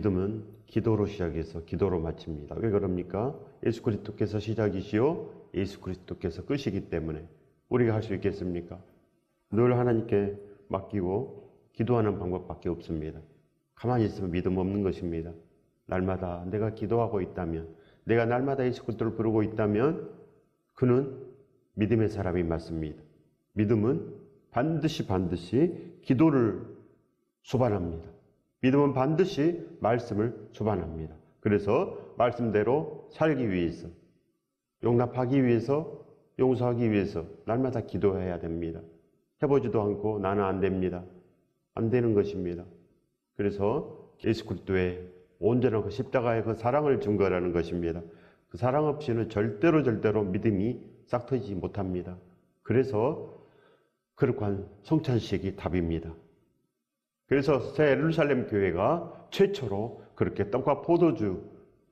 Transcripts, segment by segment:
믿음은 기도로 시작해서 기도로 마칩니다. 왜 그럽니까? 예수 그리스도께서 시작이시요 예수 그리스도께서 끝이기 때문에. 우리가 할 수 있겠습니까? 늘 하나님께 맡기고 기도하는 방법밖에 없습니다. 가만히 있으면 믿음 없는 것입니다. 날마다 내가 기도하고 있다면, 내가 날마다 예수 그리스도를 부르고 있다면 그는 믿음의 사람이 맞습니다. 믿음은 반드시 기도를 수반합니다. 믿음은 반드시 말씀을 수반합니다. 그래서 말씀대로 살기 위해서, 용납하기 위해서, 용서하기 위해서 날마다 기도해야 됩니다. 해보지도 않고 나는 안 됩니다. 안 되는 것입니다. 그래서 예수 그리스도의 온전한 그 십자가의 그 사랑을 증거하는 것입니다. 그 사랑 없이는 절대로 믿음이 싹 트지 못합니다. 그래서 거룩한 성찬식이 답입니다. 그래서 새 예루살렘 교회가 최초로 그렇게 떡과 포도주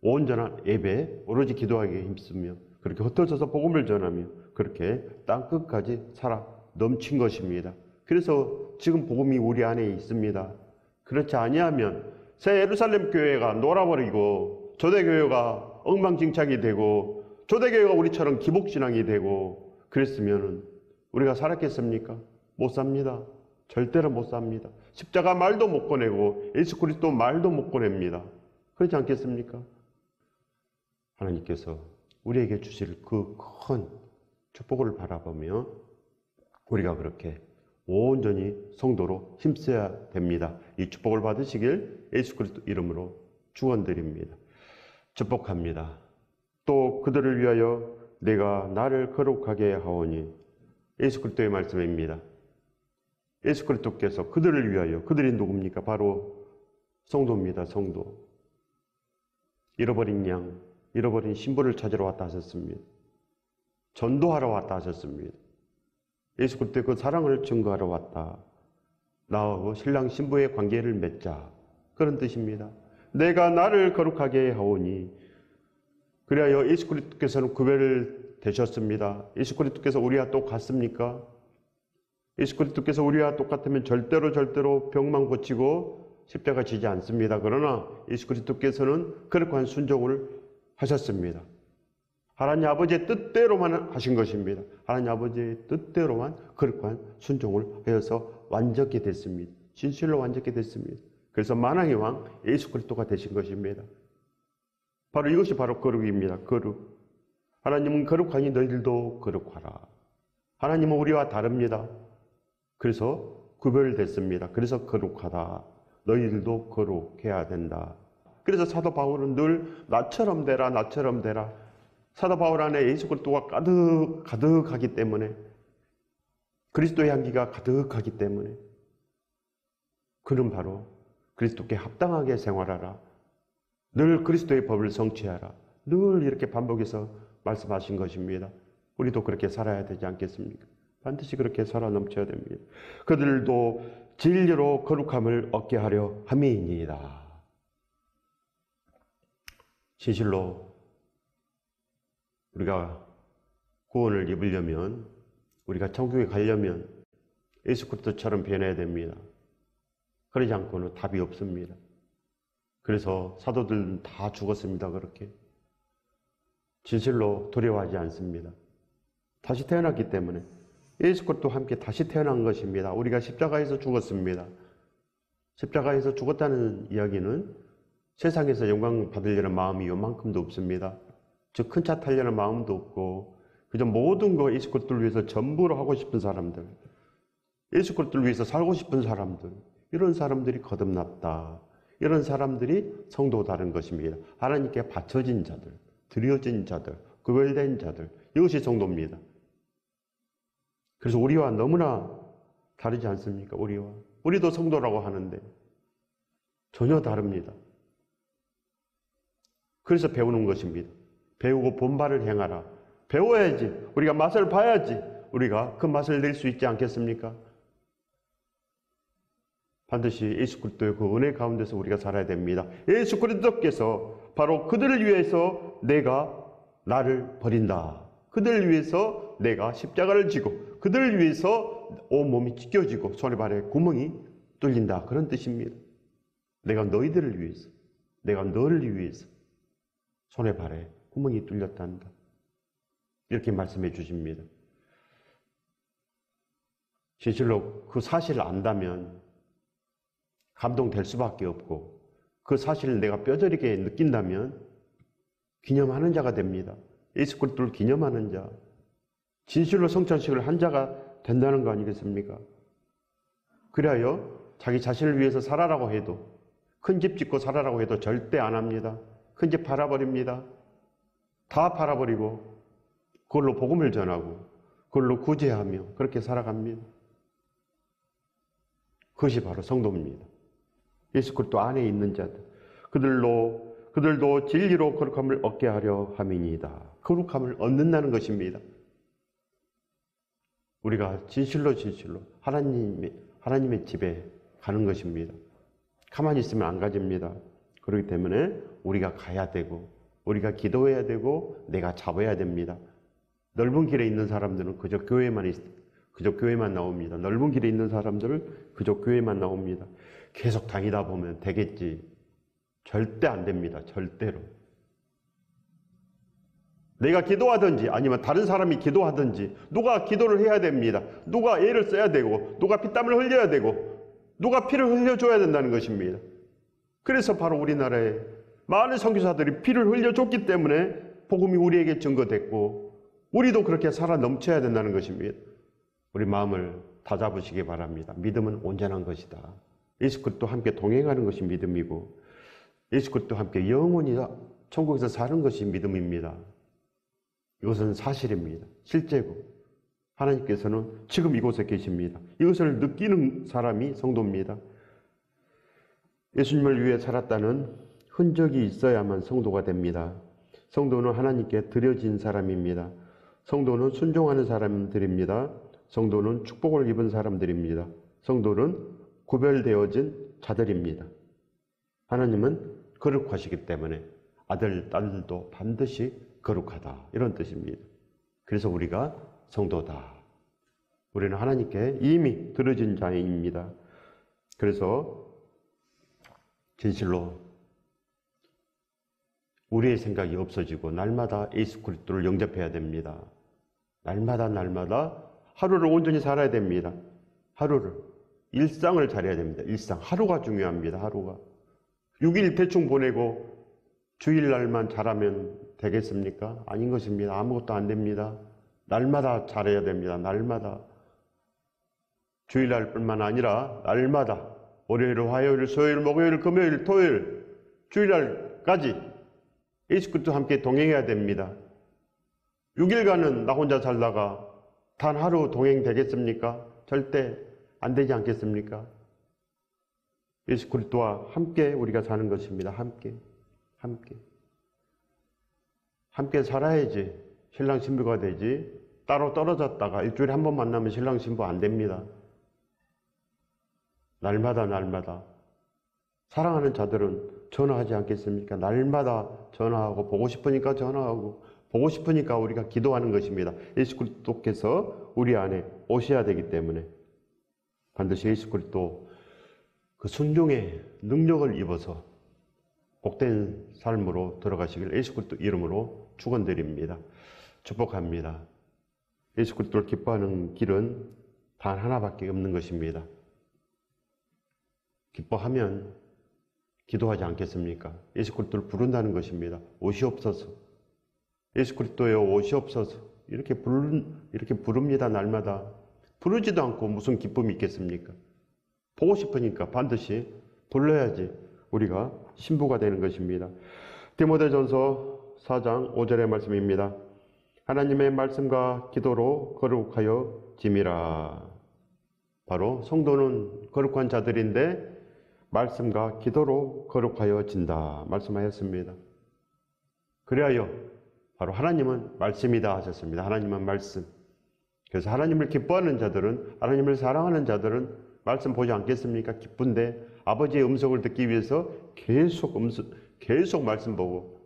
온전한 예배 오로지 기도하기에 힘쓰며 그렇게 흩어져서 복음을 전하며 그렇게 땅 끝까지 살아 넘친 것입니다. 그래서 지금 복음이 우리 안에 있습니다. 그렇지 아니하면 새 예루살렘 교회가 놀아버리고 초대교회가 엉망진창이 되고 초대교회가 우리처럼 기복신앙이 되고 그랬으면 우리가 살았겠습니까? 못 삽니다. 절대로 못 삽니다. 십자가 말도 못 꺼내고 예수 그리스도 말도 못 꺼냅니다. 그렇지 않겠습니까? 하나님께서 우리에게 주실 그 큰 축복을 바라보며 우리가 그렇게 온전히 성도로 힘써야 됩니다. 이 축복을 받으시길 예수 그리스도 이름으로 축원드립니다. 축복합니다. 또 그들을 위하여 내가 나를 거룩하게 하오니 예수 그리스도의 말씀입니다. 예수 그리스도께서 그들을 위하여, 그들이 누굽니까? 바로 성도입니다. 성도. 잃어버린 양, 잃어버린 신부를 찾으러 왔다 하셨습니다. 전도하러 왔다 하셨습니다. 예수 그리스도의 그 사랑을 증거하러 왔다. 나하고 신랑 신부의 관계를 맺자. 그런 뜻입니다. 내가 나를 거룩하게 하오니 그리하여 예수 그리스도께서는 구별을 되셨습니다. 예수 그리스도께서 우리와 똑같습니까? 예수 그리스도께서 우리와 똑같으면 절대로 병만 고치고 십자가 지지 않습니다. 그러나 예수 그리스도께서는 거룩한 순종을 하셨습니다. 하나님 아버지의 뜻대로만 하신 것입니다. 하나님 아버지의 뜻대로만 거룩한 순종을 하여서 완전케 됐습니다. 진실로 완전케 됐습니다. 그래서 만왕의 왕 예수 그리스도가 되신 것입니다. 바로 이것이 바로 거룩입니다. 거룩. 하나님은 거룩하니 너희들도 거룩하라. 하나님은 우리와 다릅니다. 그래서 구별됐습니다. 그래서 거룩하다. 너희들도 거룩해야 된다. 그래서 사도 바울은 늘 나처럼 되라, 나처럼 되라. 사도 바울 안에 예수 그리스도가 가득하기 때문에, 그리스도의 향기가 가득하기 때문에 그는 바로 그리스도께 합당하게 생활하라. 늘 그리스도의 법을 성취하라. 늘 이렇게 반복해서 말씀하신 것입니다. 우리도 그렇게 살아야 되지 않겠습니까? 반드시 그렇게 살아 넘쳐야 됩니다. 그들도 진리로 거룩함을 얻게 하려 함이니이다. 진실로 우리가 구원을 입으려면, 우리가 천국에 가려면 예수 그리스도처럼 변해야 됩니다. 그러지 않고는 답이 없습니다. 그래서 사도들은 다 죽었습니다. 그렇게 진실로 두려워하지 않습니다. 다시 태어났기 때문에 예수 그리스도와 함께 다시 태어난 것입니다. 우리가 십자가에서 죽었습니다. 십자가에서 죽었다는 이야기는 세상에서 영광 받으려는 마음이 요만큼도 없습니다. 즉 큰 차 타려는 마음도 없고 그저 모든 거 예수 그리스도를 위해서 전부로 하고 싶은 사람들, 예수 그리스도를 위해서 살고 싶은 사람들, 이런 사람들이 거듭났다. 이런 사람들이 성도다는 것입니다. 하나님께 바쳐진 자들, 드려진 자들, 구별된 자들, 이것이 성도입니다. 그래서 우리와 너무나 다르지 않습니까? 우리도 성도라고 하는데 전혀 다릅니다. 그래서 배우는 것입니다. 배우고 본바를 행하라. 배워야지. 우리가 맛을 봐야지. 우리가 그 맛을 낼 수 있지 않겠습니까? 반드시 예수 그리스도의 그 은혜 가운데서 우리가 살아야 됩니다. 예수 그리스도께서 바로 그들을 위해서 내가 나를 버린다. 그들을 위해서 내가 십자가를 지고 그들을 위해서 온몸이 찢겨지고 손에 발에 구멍이 뚫린다. 그런 뜻입니다. 내가 너희들을 위해서, 내가 너를 위해서 손에 발에 구멍이 뚫렸단다. 이렇게 말씀해 주십니다. 진실로 그 사실을 안다면 감동될 수밖에 없고 그 사실을 내가 뼈저리게 느낀다면 기념하는 자가 됩니다. 예수 그리스도를 기념하는 자, 진실로 성찬식을 한 자가 된다는 거 아니겠습니까? 그래야 자기 자신을 위해서 살아라고 해도, 큰 집 짓고 살아라고 해도 절대 안 합니다. 큰 집 팔아버립니다. 다 팔아버리고 그걸로 복음을 전하고 그걸로 구제하며 그렇게 살아갑니다. 그것이 바로 성도입니다. 예수 그리스도 안에 있는 자들, 그들도 진리로 거룩함을 얻게 하려 함이니이다. 거룩함을 얻는다는 것입니다. 우리가 진실로 하나님의 집에 가는 것입니다. 가만히 있으면 안 가집니다. 그렇기 때문에 우리가 가야 되고 우리가 기도해야 되고 내가 잡아야 됩니다. 넓은 길에 있는 사람들은 그저 교회만 나옵니다. 넓은 길에 있는 사람들은 그저 교회만 나옵니다. 계속 다니다 보면 되겠지. 절대 안 됩니다. 절대로. 내가 기도하든지 아니면 다른 사람이 기도하든지 누가 기도를 해야 됩니다. 누가 애를 써야 되고 누가 피땀을 흘려야 되고 누가 피를 흘려줘야 된다는 것입니다. 그래서 바로 우리나라에 많은 선교사들이 피를 흘려줬기 때문에 복음이 우리에게 증거됐고 우리도 그렇게 살아 넘쳐야 된다는 것입니다. 우리 마음을 다잡으시기 바랍니다. 믿음은 온전한 것이다. 예수 그리스도와 함께 동행하는 것이 믿음이고 예수 그리스도와 함께 영원히 천국에서 사는 것이 믿음입니다. 이것은 사실입니다. 실제고 하나님께서는 지금 이곳에 계십니다. 이것을 느끼는 사람이 성도입니다. 예수님을 위해 살았다는 흔적이 있어야만 성도가 됩니다. 성도는 하나님께 드려진 사람입니다. 성도는 순종하는 사람들입니다. 성도는 축복을 입은 사람들입니다. 성도는 구별되어진 자들입니다. 하나님은 거룩하시기 때문에 아들, 딸도 반드시 거룩하다. 이런 뜻입니다. 그래서 우리가 성도다. 우리는 하나님께 이미 드려진 자입니다. 그래서 진실로 우리의 생각이 없어지고 날마다 예수 그리스도를 영접해야 됩니다. 날마다 하루를 온전히 살아야 됩니다. 하루를, 일상을 잘해야 됩니다. 일상, 하루가 중요합니다. 하루가. 6일 대충 보내고 주일날만 잘하면 되겠습니까? 아닌 것입니다. 아무것도 안 됩니다. 날마다 잘해야 됩니다. 날마다. 주일날뿐만 아니라 날마다 월요일, 화요일, 수요일, 목요일, 금요일, 토요일, 주일날까지 예수 그리스도와 함께 동행해야 됩니다. 6일간은 나 혼자 살다가 단 하루 동행되겠습니까? 절대 안 되지 않겠습니까? 예수 그리스도와 함께 우리가 사는 것입니다. 함께 살아야지 신랑 신부가 되지. 따로 떨어졌다가 일주일에 한 번 만나면 신랑 신부 안 됩니다. 날마다 사랑하는 자들은 전화하지 않겠습니까? 날마다 전화하고 보고 싶으니까 전화하고 보고 싶으니까 우리가 기도하는 것입니다. 예수 그리스도께서 우리 안에 오셔야 되기 때문에 반드시 예수 그리스도 그 순종의 능력을 입어서 복된 삶으로 들어가시길 예수 그리스도 이름으로 축원드립니다. 축복합니다. 예수 그리스도를 기뻐하는 길은 단 하나밖에 없는 것입니다. 기뻐하면 기도하지 않겠습니까? 예수 그리스도를 부른다는 것입니다. 오시옵소서. 예수 그리스도여 오시옵소서. 이렇게 부릅니다. 날마다. 부르지도 않고 무슨 기쁨이 있겠습니까? 보고 싶으니까 반드시 불러야지 우리가 신부가 되는 것입니다. 디모데전서 4장 5절의 말씀입니다. 하나님의 말씀과 기도로 거룩하여 짐이라. 바로 성도는 거룩한 자들인데 말씀과 기도로 거룩하여 진다 말씀하였습니다. 그리하여 바로 하나님은 말씀이다 하셨습니다. 하나님은 말씀. 그래서 하나님을 기뻐하는 자들은, 하나님을 사랑하는 자들은 말씀 보지 않겠습니까? 기쁜데 아버지의 음성을 듣기 위해서 계속 말씀 보고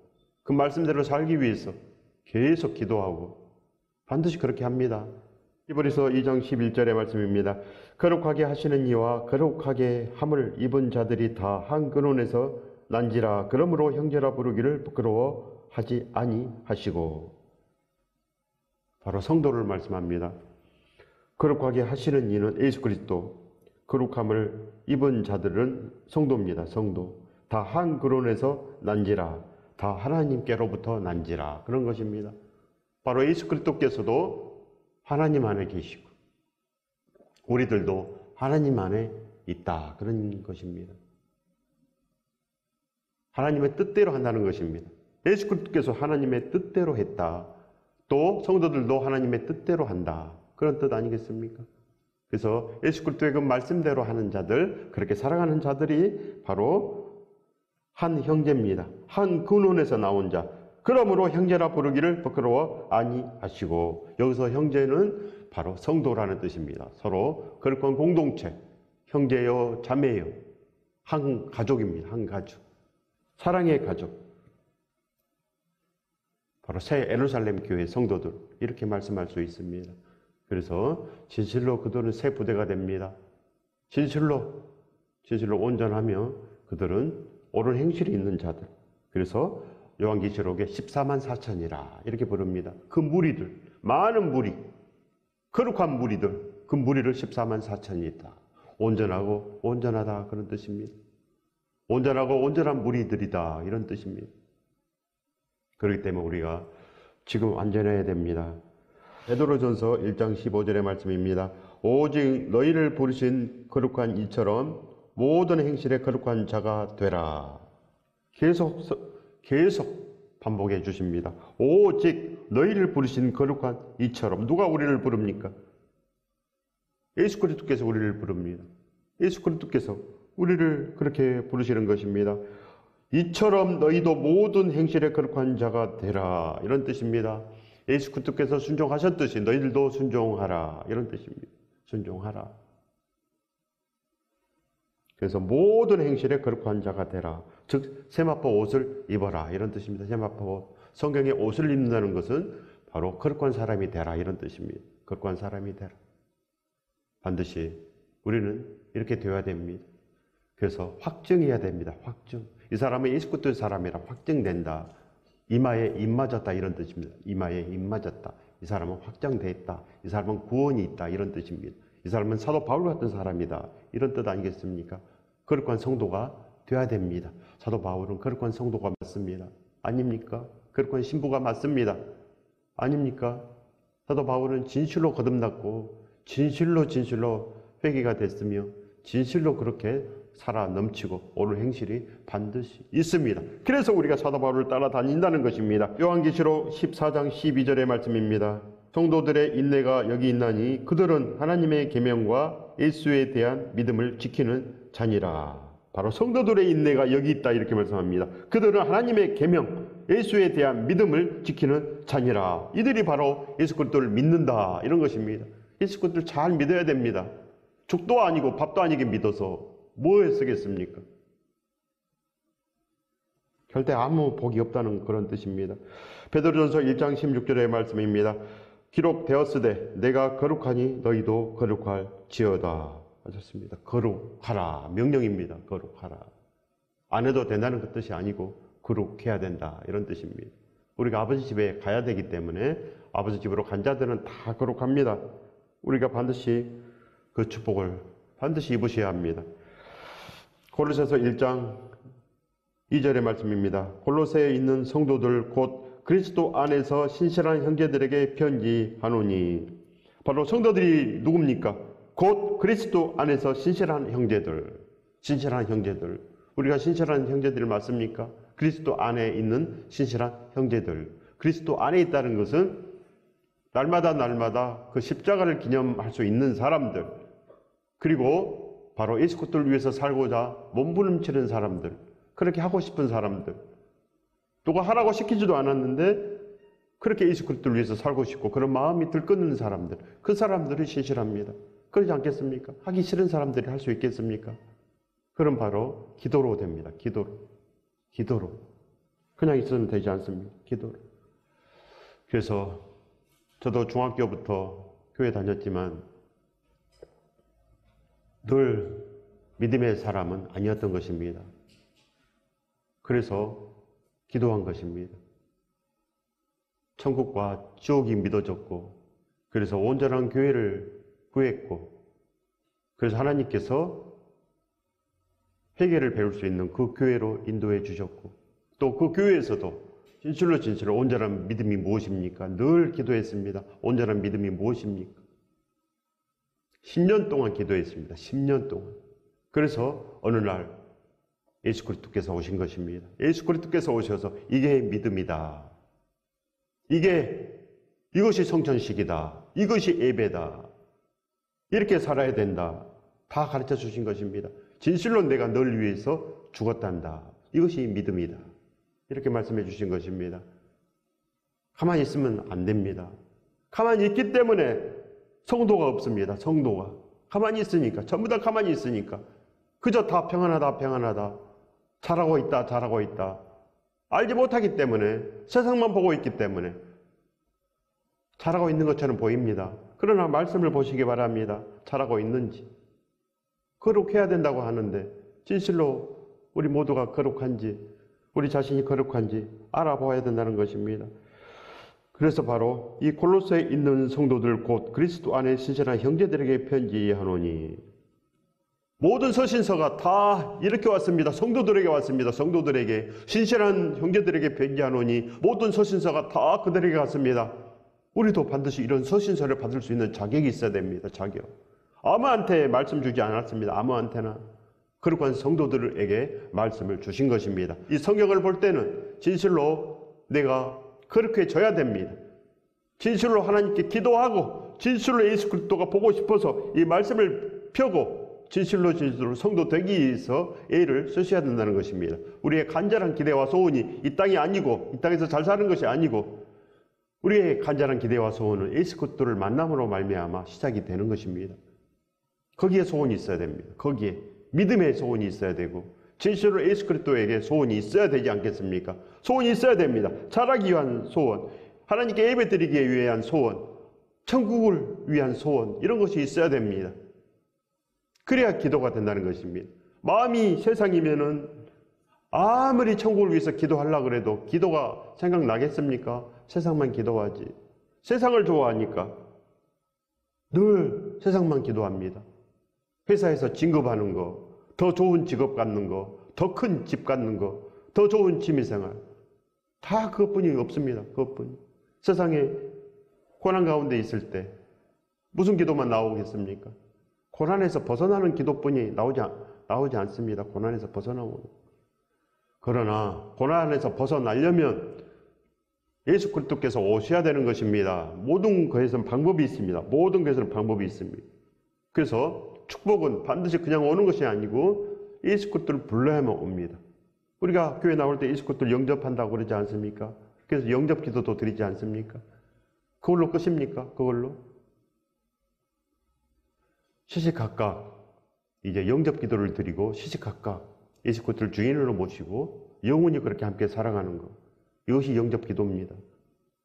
그 말씀대로 살기 위해서 계속 기도하고 반드시 그렇게 합니다. 히브리서 2장 11절의 말씀입니다. 거룩하게 하시는 이와 거룩하게 함을 입은 자들이 다 한 근원에서 난지라. 그러므로 형제라 부르기를 부끄러워하지 아니하시고. 바로 성도를 말씀합니다. 거룩하게 하시는 이는 예수 그리스도, 거룩함을 입은 자들은 성도입니다. 성도. 다 한 근원에서 난지라. 다 하나님께로부터 난지라. 그런 것입니다. 바로 예수 그리스도께서도 하나님 안에 계시고 우리들도 하나님 안에 있다. 그런 것입니다. 하나님의 뜻대로 한다는 것입니다. 예수 그리스도께서 하나님의 뜻대로 했다. 또 성도들도 하나님의 뜻대로 한다. 그런 뜻 아니겠습니까? 그래서 예수 그리스도의 그 말씀대로 하는 자들, 그렇게 살아가는 자들이 바로 한 형제입니다. 한 근원에서 나온 자. 그러므로 형제라 부르기를 부끄러워 아니하시고. 여기서 형제는 바로 성도라는 뜻입니다. 서로 거룩한 공동체, 형제요 자매요, 한 가족입니다. 한 가족. 사랑의 가족. 바로 새 예루살렘 교회 성도들, 이렇게 말씀할 수 있습니다. 그래서 진실로 그들은 새 부대가 됩니다. 진실로 온전하며 그들은 옳은 행실이 있는 자들. 그래서 요한계시록에 14만 4천이라 이렇게 부릅니다. 그 무리들, 많은 무리, 거룩한 무리들, 그 무리를 14만 4천이 있다. 온전하고 온전하다, 그런 뜻입니다. 온전하고 온전한 무리들이다, 이런 뜻입니다. 그렇기 때문에 우리가 지금 완전해야 됩니다. 베드로전서 1장 15절의 말씀입니다. 오직 너희를 부르신 거룩한 이처럼 모든 행실에 거룩한 자가 되라. 계속 반복해 주십니다. 오직 너희를 부르신 거룩한 이처럼. 누가 우리를 부릅니까? 예수 그리스도께서 우리를 부릅니다. 예수 그리스도께서 우리를 그렇게 부르시는 것입니다. 이처럼 너희도 모든 행실에 거룩한 자가 되라, 이런 뜻입니다. 예수 그리스도께서 순종하셨듯이 너희들도 순종하라, 이런 뜻입니다. 순종하라. 그래서 모든 행실에 거룩한 자가 되라. 즉 세마포 옷을 입어라, 이런 뜻입니다. 세마포 옷. 성경에 옷을 입는다는 것은 바로 거룩한 사람이 되라, 이런 뜻입니다. 거룩한 사람이 되라. 반드시 우리는 이렇게 되어야 됩니다. 그래서 확증해야 됩니다. 확증. 이 사람은 예수 그리스도의 사람이라 확증된다. 이마에 입 맞았다, 이런 뜻입니다. 이마에 입 맞았다. 이 사람은 확장됐다. 이 사람은 구원이 있다, 이런 뜻입니다. 이 사람은 사도 바울 같은 사람이다, 이런 뜻 아니겠습니까? 거룩한 성도가 되어야 됩니다. 사도 바울은 거룩한 성도가 맞습니다. 아닙니까? 거룩한 신부가 맞습니다. 아닙니까? 사도 바울은 진실로 거듭났고 진실로 회개가 됐으며 진실로 그렇게 살아 넘치고 옳은 행실이 반드시 있습니다. 그래서 우리가 사도 바울을 따라다닌다는 것입니다. 요한계시록 14장 12절의 말씀입니다. 성도들의 인내가 여기 있나니 그들은 하나님의 계명과 예수에 대한 믿음을 지키는 자니라. 바로 성도들의 인내가 여기 있다, 이렇게 말씀합니다. 그들은 하나님의 계명, 예수에 대한 믿음을 지키는 자니라. 이들이 바로 예수 그리스도를 믿는다, 이런 것입니다. 예수 그리스도를 잘 믿어야 됩니다. 죽도 아니고 밥도 아니게 믿어서 뭐에 쓰겠습니까? 절대 아무 복이 없다는 그런 뜻입니다. 베드로전서 1장 16절의 말씀입니다. 기록되었으되 내가 거룩하니 너희도 거룩할지어다 하셨습니다. 거룩하라, 명령입니다. 거룩하라. 안 해도 된다는 그 뜻이 아니고 거룩해야 된다, 이런 뜻입니다. 우리가 아버지 집에 가야 되기 때문에 아버지 집으로 간 자들은 다 거룩합니다. 우리가 반드시 그 축복을 반드시 입으셔야 합니다. 골로새서 1장 2절의 말씀입니다. 골로새에 있는 성도들 곧 그리스도 안에서 신실한 형제들에게 편지하노니. 바로 성도들이 누굽니까? 곧 그리스도 안에서 신실한 형제들. 신실한 형제들. 우리가 신실한 형제들 맞습니까? 그리스도 안에 있는 신실한 형제들. 그리스도 안에 있다는 것은 날마다 그 십자가를 기념할 수 있는 사람들, 그리고 바로 예수 그리스도를 위해서 살고자 몸부림치는 사람들, 그렇게 하고 싶은 사람들, 누가 하라고 시키지도 않았는데 그렇게 예수 그리스도를 위해서 살고 싶고 그런 마음이 들끓는 사람들, 그 사람들이 신실합니다. 그러지 않겠습니까? 하기 싫은 사람들이 할 수 있겠습니까? 그럼 바로 기도로 됩니다. 기도로. 그냥 있으면 되지 않습니다. 기도로. 그래서 저도 중학교부터 교회 다녔지만 늘 믿음의 사람은 아니었던 것입니다. 그래서 기도한 것입니다. 천국과 지옥이 믿어졌고, 그래서 온전한 교회를 구했고, 그래서 하나님께서 회개를 배울 수 있는 그 교회로 인도해 주셨고, 또 그 교회에서도 진실로 온전한 믿음이 무엇입니까? 늘 기도했습니다. 온전한 믿음이 무엇입니까? 10년 동안 기도했습니다. 10년 동안. 그래서 어느 날 예수 그리스도께서 오신 것입니다. 예수 그리스도께서 오셔서 이게 믿음이다. 이것이 성천식이다. 이것이 예배다. 이렇게 살아야 된다. 다 가르쳐 주신 것입니다. 진실로 내가 널 위해서 죽었단다. 이것이 믿음이다. 이렇게 말씀해 주신 것입니다. 가만히 있으면 안 됩니다. 가만히 있기 때문에 성도가 없습니다. 성도가. 가만히 있으니까. 전부 다 가만히 있으니까. 그저 다 평안하다. 잘하고 있다. 알지 못하기 때문에, 세상만 보고 있기 때문에 잘하고 있는 것처럼 보입니다. 그러나 말씀을 보시기 바랍니다. 잘하고 있는지. 거룩해야 된다고 하는데 진실로 우리 모두가 거룩한지, 우리 자신이 거룩한지 알아보아야 된다는 것입니다. 그래서 바로 이 골로새에 있는 성도들 곧 그리스도 안에 신실한 형제들에게 편지하노니, 모든 서신서가 다 이렇게 왔습니다. 성도들에게 왔습니다. 성도들에게, 신실한 형제들에게 편지하노니 모든 서신서가 다 그들에게 갔습니다. 우리도 반드시 이런 서신서를 받을 수 있는 자격이 있어야 됩니다. 자격. 아무한테 말씀 주지 않았습니다. 아무한테나. 거룩한 성도들에게 말씀을 주신 것입니다. 이 성경을 볼 때는 진실로 내가 거룩해져야 됩니다. 진실로 하나님께 기도하고, 진실로 예수 그리스도가 보고 싶어서 이 말씀을 펴고, 진실로 성도 되기 위해서 애를 쓰셔야 된다는 것입니다. 우리의 간절한 기대와 소원이 이 땅이 아니고, 이 땅에서 잘 사는 것이 아니고, 우리의 간절한 기대와 소원은 예수 그리스도를 만남으로 말미암아 시작이 되는 것입니다. 거기에 소원이 있어야 됩니다. 거기에 믿음의 소원이 있어야 되고, 진실로 예수 그리스도에게 소원이 있어야 되지 않겠습니까? 소원이 있어야 됩니다. 자라기 위한 소원, 하나님께 예배드리기 위한 소원, 천국을 위한 소원, 이런 것이 있어야 됩니다. 그래야 기도가 된다는 것입니다. 마음이 세상이면은 아무리 천국을 위해서 기도하려고 해도 기도가 생각나겠습니까? 세상만 기도하지. 세상을 좋아하니까 늘 세상만 기도합니다. 회사에서 진급하는 거, 더 좋은 직업 갖는 거, 더 큰 집 갖는 거, 더 좋은 취미생활, 다 그것뿐이 없습니다. 그것뿐이. 세상에 고난 가운데 있을 때 무슨 기도만 나오겠습니까? 고난에서 벗어나는 기도뿐이 나오지 않습니다. 고난에서 벗어나오는. 그러나 고난에서 벗어나려면 예수 그리스도께서 오셔야 되는 것입니다. 모든 것에서는 방법이 있습니다. 모든 것에서는 방법이 있습니다. 그래서 축복은 반드시 그냥 오는 것이 아니고 예수 그리스도를 불러야만 옵니다. 우리가 교회 나올 때 예수 그리스도를 영접한다고 그러지 않습니까? 그래서 영접 기도도 드리지 않습니까? 그걸로 끝입니까? 그걸로? 시시각각 이제 영접 기도를 드리고 시시각각 예수 그리스도를 주인으로 모시고 영원히 그렇게 함께 살아가는 것, 이것이 영접 기도입니다.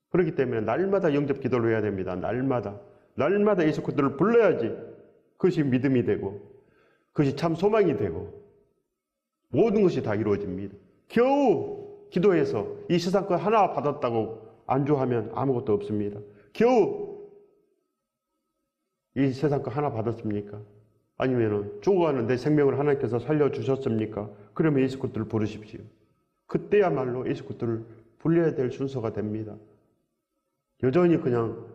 그렇기 때문에 날마다 영접 기도를 해야 됩니다. 날마다 예수 그리스도를 불러야지 그것이 믿음이 되고, 그것이 참 소망이 되고, 모든 것이 다 이루어집니다. 겨우 기도해서 이 세상 것 하나 받았다고 안주하면 아무것도 없습니다. 겨우 이 세상 거 하나 받았습니까? 아니면은 죽어가는 내 생명을 하나님께서 살려주셨습니까? 그러면 예수 그리스도를 부르십시오. 그때야말로 예수 그리스도를 불려야 될 순서가 됩니다. 여전히 그냥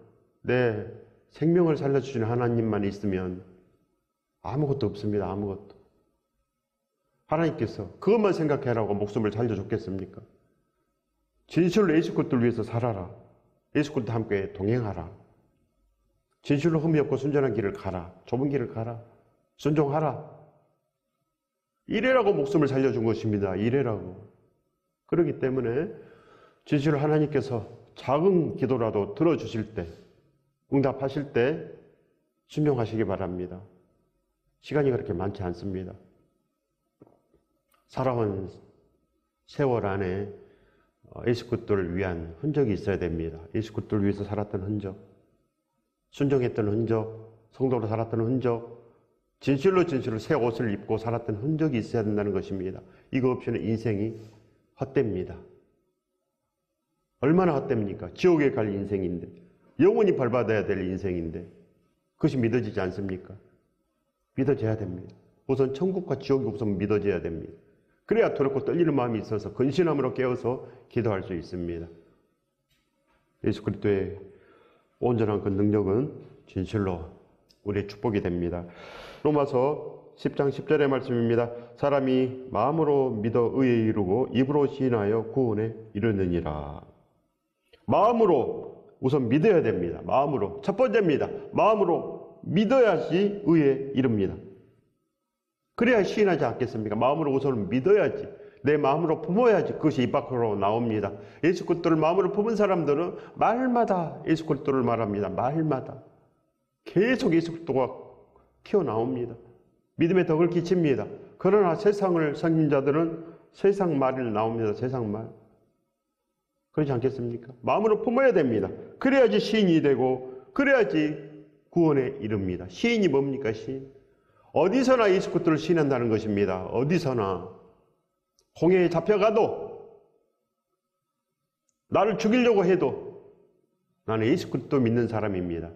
내 생명을 살려주시는 하나님만 있으면 아무것도 없습니다. 아무것도. 하나님께서 그것만 생각해라고 목숨을 살려줬겠습니까? 진실로 예수 그리스도를 위해서 살아라. 예수 그리스도와 함께 동행하라. 진실로 흠이 없고 순전한 길을 가라. 좁은 길을 가라. 순종하라. 이래라고 목숨을 살려준 것입니다. 이래라고. 그렇기 때문에 진실로 하나님께서 작은 기도라도 들어주실 때, 응답하실 때 순종하시기 바랍니다. 시간이 그렇게 많지 않습니다. 살아온 세월 안에 예수 그리스도를 위한 흔적이 있어야 됩니다. 예수 그리스도를 위해서 살았던 흔적, 순종했던 흔적, 성도로 살았던 흔적, 진실로 새 옷을 입고 살았던 흔적이 있어야 된다는 것입니다. 이거 없이는 인생이 헛됩니다. 얼마나 헛됩니까? 지옥에 갈 인생인데, 영원히 벌받아야 될 인생인데, 그것이 믿어지지 않습니까? 믿어져야 됩니다. 우선 천국과 지옥이 우선 믿어져야 됩니다. 그래야 두렵고 떨리는 마음이 있어서 근신함으로 깨어서 기도할 수 있습니다. 예수 그리스도의 온전한 그 능력은 진실로 우리의 축복이 됩니다. 로마서 10장 10절의 말씀입니다. 사람이 마음으로 믿어 의에 이르고 입으로 시인하여 구원에 이르느니라. 마음으로 우선 믿어야 됩니다. 마음으로. 첫 번째입니다. 마음으로 믿어야지 의에 이릅니다. 그래야 시인하지 않겠습니까? 마음으로 우선 믿어야지. 내 마음으로 품어야지 그것이 입 밖으로 나옵니다. 예수 그리스도를 마음으로 품은 사람들은 말마다 예수 그리스도를 말합니다. 말마다. 계속 예수 그리스도가 튀어나옵니다. 믿음의 덕을 끼칩니다. 그러나 세상을 섬긴 자들은 세상 말이 나옵니다. 세상 말. 그렇지 않겠습니까? 마음으로 품어야 됩니다. 그래야지 시인이 되고 그래야지 구원에 이릅니다. 시인이 뭡니까? 시인. 어디서나 예수 그리스도를 시인한다는 것입니다. 어디서나. 홍해에 잡혀가도 나를 죽이려고 해도 나는 예수 그리스도 믿는 사람입니다.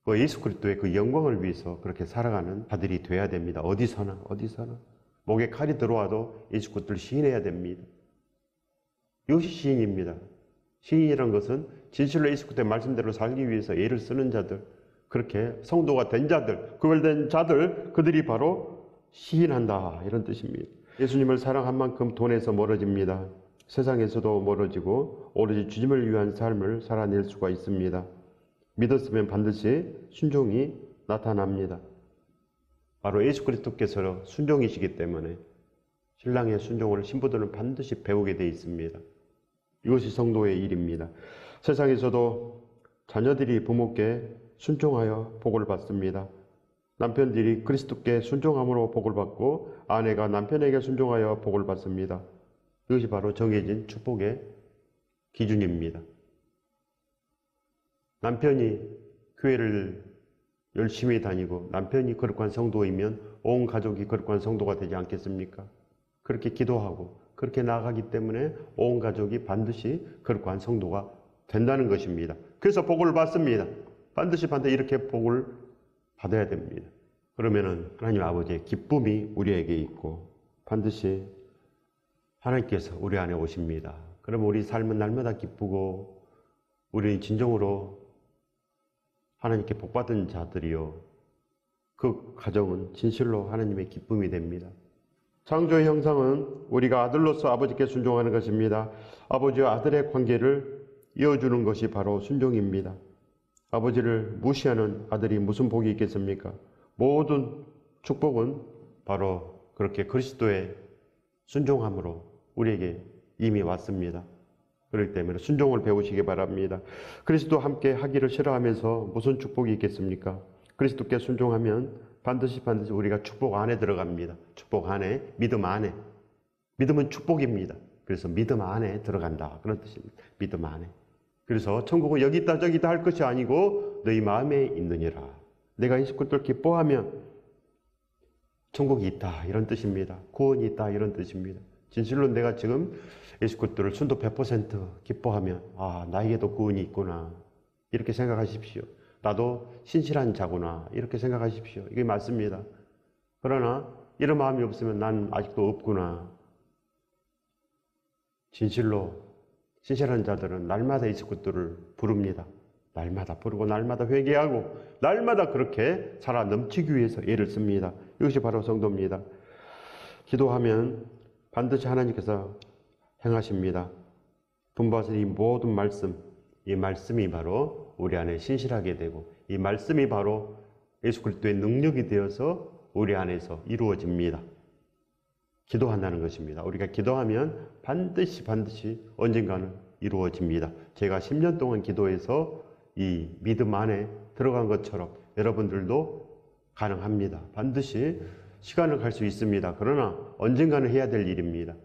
그 예수 그리스도의 그 영광을 위해서 그렇게 살아가는 자들이 돼야 됩니다. 어디서나 어디서나. 목에 칼이 들어와도 예수 그리스도를 시인해야 됩니다. 이것이 시인입니다. 시인이라는 것은 진실로 예수 그리스도의 말씀대로 살기 위해서 애를 쓰는 자들, 그렇게 성도가 된 자들, 구별된 자들, 그들이 바로 시인한다 이런 뜻입니다. 예수님을 사랑한 만큼 돈에서 멀어집니다. 세상에서도 멀어지고 오로지 주님을 위한 삶을 살아낼 수가 있습니다. 믿었으면 반드시 순종이 나타납니다. 바로 예수 그리스도께서 순종이시기 때문에 신랑의 순종을 신부들은 반드시 배우게 되어 있습니다. 이것이 성도의 일입니다. 세상에서도 자녀들이 부모께 순종하여 복을 받습니다. 남편들이 그리스도께 순종함으로 복을 받고 아내가 남편에게 순종하여 복을 받습니다. 이것이 바로 정해진 축복의 기준입니다. 남편이 교회를 열심히 다니고 남편이 거룩한 성도이면 온 가족이 거룩한 성도가 되지 않겠습니까? 그렇게 기도하고 그렇게 나아가기 때문에 온 가족이 반드시 거룩한 성도가 된다는 것입니다. 그래서 복을 받습니다. 반드시 이렇게 복을 받아야 됩니다. 그러면은 하나님 아버지의 기쁨이 우리에게 있고 반드시 하나님께서 우리 안에 오십니다. 그러면 우리 삶은 날마다 기쁘고 우리는 진정으로 하나님께 복받은 자들이요. 그 가정은 진실로 하나님의 기쁨이 됩니다. 창조의 형상은 우리가 아들로서 아버지께 순종하는 것입니다. 아버지와 아들의 관계를 이어주는 것이 바로 순종입니다. 아버지를 무시하는 아들이 무슨 복이 있겠습니까? 모든 축복은 바로 그렇게 그리스도의 순종함으로 우리에게 이미 왔습니다. 그렇기 때문에 순종을 배우시기 바랍니다. 그리스도와 함께 하기를 싫어하면서 무슨 축복이 있겠습니까? 그리스도께 순종하면 반드시 우리가 축복 안에 들어갑니다. 축복 안에, 믿음 안에. 믿음은 축복입니다. 그래서 믿음 안에 들어간다. 그런 뜻입니다. 믿음 안에. 그래서 천국은 여기 있다 저기 있다 할 것이 아니고 너희 마음에 있느니라. 내가 예수 그리스도를 기뻐하면 천국이 있다 이런 뜻입니다. 구원이 있다 이런 뜻입니다. 진실로 내가 지금 예수 그리스도를 순도 100% 기뻐하면 나에게도 구원이 있구나 이렇게 생각하십시오. 나도 신실한 자구나 이렇게 생각하십시오. 이게 맞습니다. 그러나 이런 마음이 없으면 난 아직도 없구나. 진실로 신실한 자들은 날마다 예수 그리스도를 부릅니다. 날마다 부르고 날마다 회개하고 날마다 그렇게 살아 넘치기 위해서 애를 씁니다. 이것이 바로 성도입니다. 기도하면 반드시 하나님께서 행하십니다. 분부하신 이 모든 말씀, 이 말씀이 바로 우리 안에 신실하게 되고 이 말씀이 바로 예수 그리스도의 능력이 되어서 우리 안에서 이루어집니다. 기도한다는 것입니다. 우리가 기도하면 반드시 언젠가는 이루어집니다. 제가 10년 동안 기도해서 이 믿음 안에 들어간 것처럼 여러분들도 가능합니다. 반드시 시간을 갈 수 있습니다. 그러나 언젠가는 해야 될 일입니다.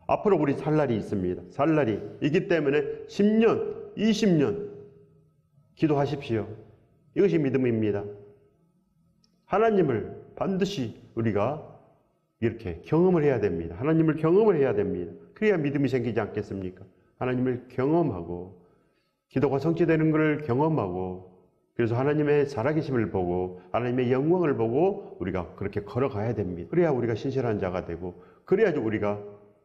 앞으로 우리 살 날이 있습니다. 살 날이 있기 때문에 10년, 20년 기도하십시오. 이것이 믿음입니다. 하나님을 반드시 우리가 이렇게 경험을 해야 됩니다. 하나님을 경험을 해야 됩니다. 그래야 믿음이 생기지 않겠습니까? 하나님을 경험하고 기도가 성취되는 것을 경험하고 그래서 하나님의 살아계심을 보고 하나님의 영광을 보고 우리가 그렇게 걸어가야 됩니다. 그래야 우리가 신실한 자가 되고 그래야지 우리가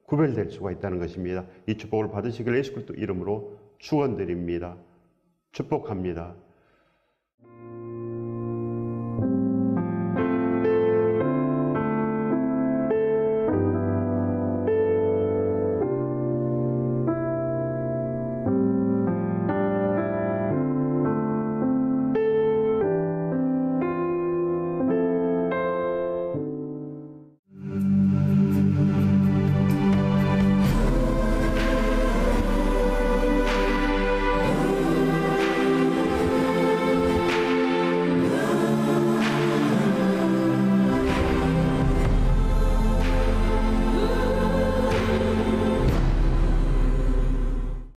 구별될 수가 있다는 것입니다. 이 축복을 받으시길 예수 그리스도 이름으로 축원드립니다. 축복합니다.